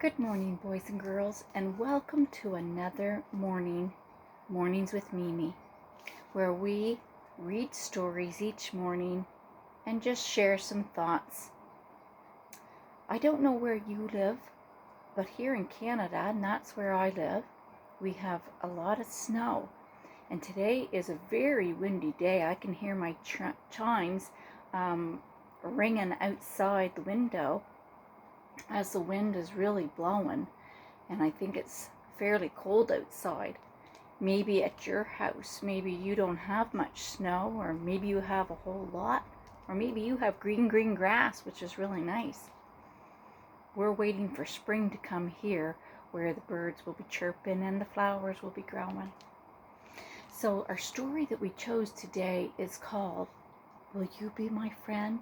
Good morning, boys and girls, and welcome to another Mornings with Mimi, where we read stories each morning and just share some thoughts. I don't know where you live, but here in Canada, and that's where I live, we have a lot of snow. And today is a very windy day. I can hear my chimes ringing outside the window as the wind is really blowing, and I think it's fairly cold outside. Maybe at your house, maybe you don't have much snow, or maybe you have a whole lot, or maybe you have green grass, which is really nice. We're waiting for spring to come here, where the birds will be chirping and the flowers will be growing. So our story that we chose today is called Will You Be My Friend?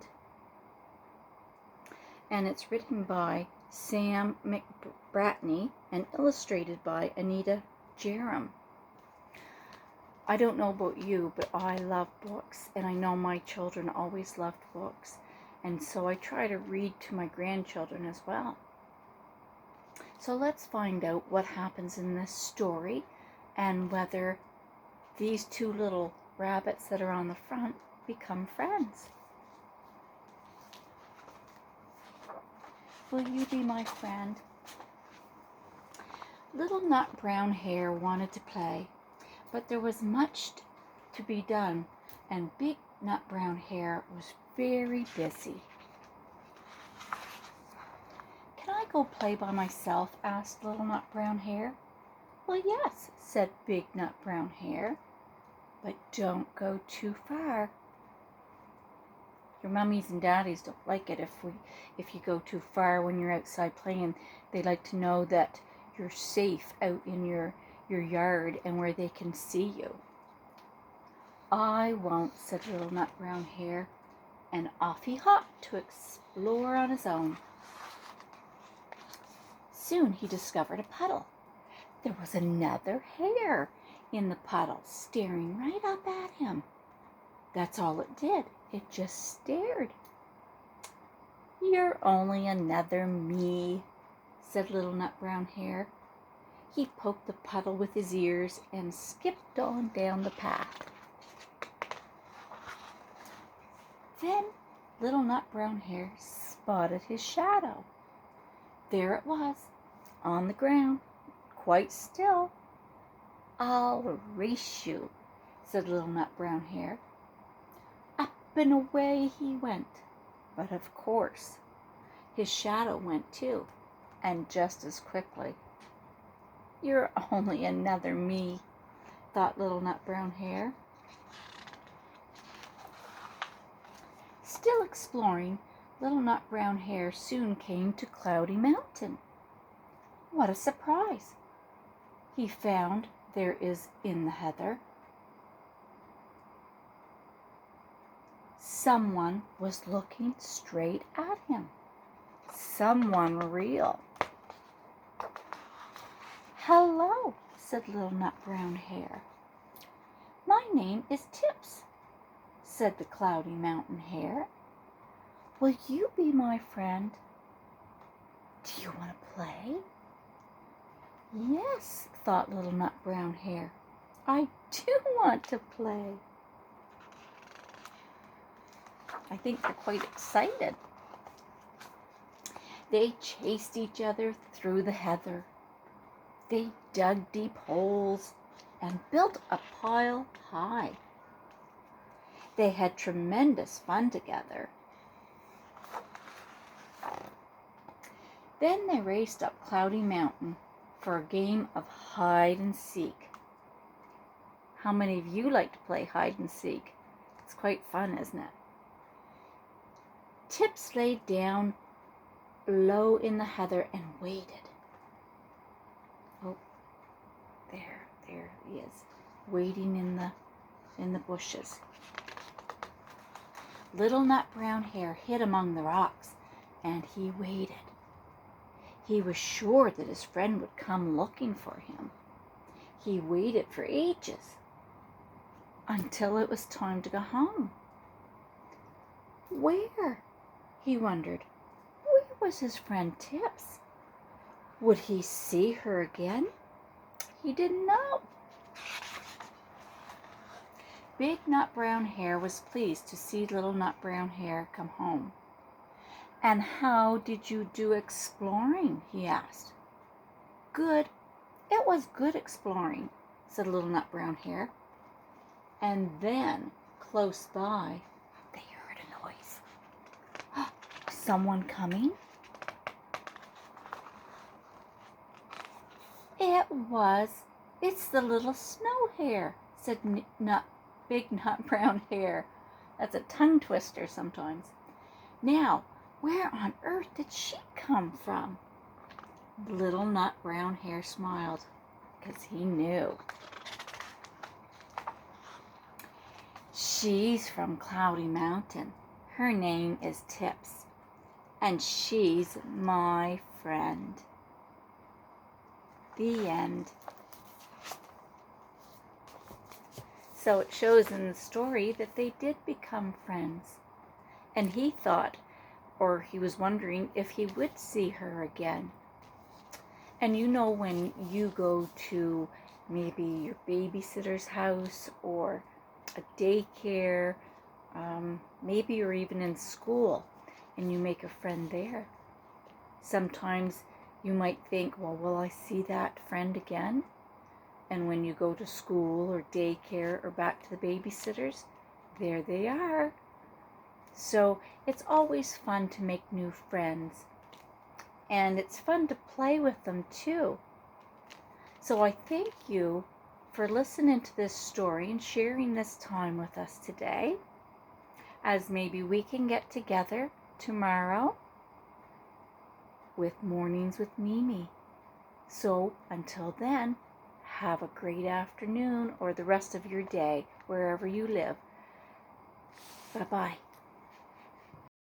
And it's written by Sam McBratney and illustrated by Anita Jerem. I don't know about you, but I love books, and I know my children always loved books, and so I try to read to my grandchildren as well. So let's find out what happens in this story and whether these two little rabbits that are on the front become friends. Will you be my friend? Little Nut Brown Hare wanted to play, but there was much to be done, and Big Nut Brown Hare was very busy. Can I go play by myself? Asked Little Nut Brown Hare. Well, yes, said Big Nut Brown Hare, but don't go too far. Your mummies and daddies don't like it if you go too far when you're outside playing. They like to know that you're safe out in your yard and where they can see you. I won't, said Little Nut Brown Hare, and off he hopped to explore on his own. Soon he discovered a puddle. There was another hare in the puddle, staring right up at him. That's all it did. It just stared. You're only another me, said Little Nut Brown Hare. He poked the puddle with his ears and skipped on down the path. Then Little Nut Brown Hare spotted his shadow. There it was, on the ground, quite still. I'll race you, said Little Nut Brown Hare. Up and away he went, but of course his shadow went too, and just as quickly. You're only another me, thought Little Nut Brown Hare. Still exploring, Little Nut Brown Hare soon came to Cloudy Mountain. What a surprise! He found there is in the heather someone was looking straight at him. Someone real. Hello, said Little Nut Brown Hare. My name is Tips, said the Cloudy Mountain Hare. Will you be my friend? Do you want to play? Yes, thought Little Nut Brown Hare. I do want to play. I think they're quite excited. They chased each other through the heather. They dug deep holes and built a pile high. They had tremendous fun together. Then they raced up Cloudy Mountain for a game of hide and seek. How many of you like to play hide and seek? It's quite fun, isn't it? Tips lay down low in the heather and waited. Oh, there he is, waiting in the bushes. Little Nut Brown Hare hid among the rocks, and he waited. He was sure that his friend would come looking for him. He waited for ages, until it was time to go home. Where? He wondered. Where was his friend Tips? Would he see her again? He didn't know. Big Nut Brown Hare was pleased to see Little Nut Brown Hare come home. "And how did you do exploring?" he asked. "Good. It was good exploring," said Little Nut Brown Hare. And then, close by, they heard a noise. Someone coming? It's the little snow hare, said Big Nut Brown Hare. That's a tongue twister sometimes. Now, where on earth did she come from? Little Nut Brown Hare smiled, because he knew. "She's from Cloudy Mountain. Her name is Tips, and she's my friend." The end. So it shows in the story that they did become friends. And he thought, or he was wondering, if he would see her again. And you know, when you go to maybe your babysitter's house or a daycare, maybe you're even in school and you make a friend there. Sometimes you might think, well, will I see that friend again? And when you go to school or daycare or back to the babysitters, there they are. So it's always fun to make new friends. And it's fun to play with them too. So I thank you for listening to this story and sharing this time with us today. As maybe we can get together tomorrow with Mornings with Mimi. So until then, have a great afternoon or the rest of your day, wherever you live. Bye-bye.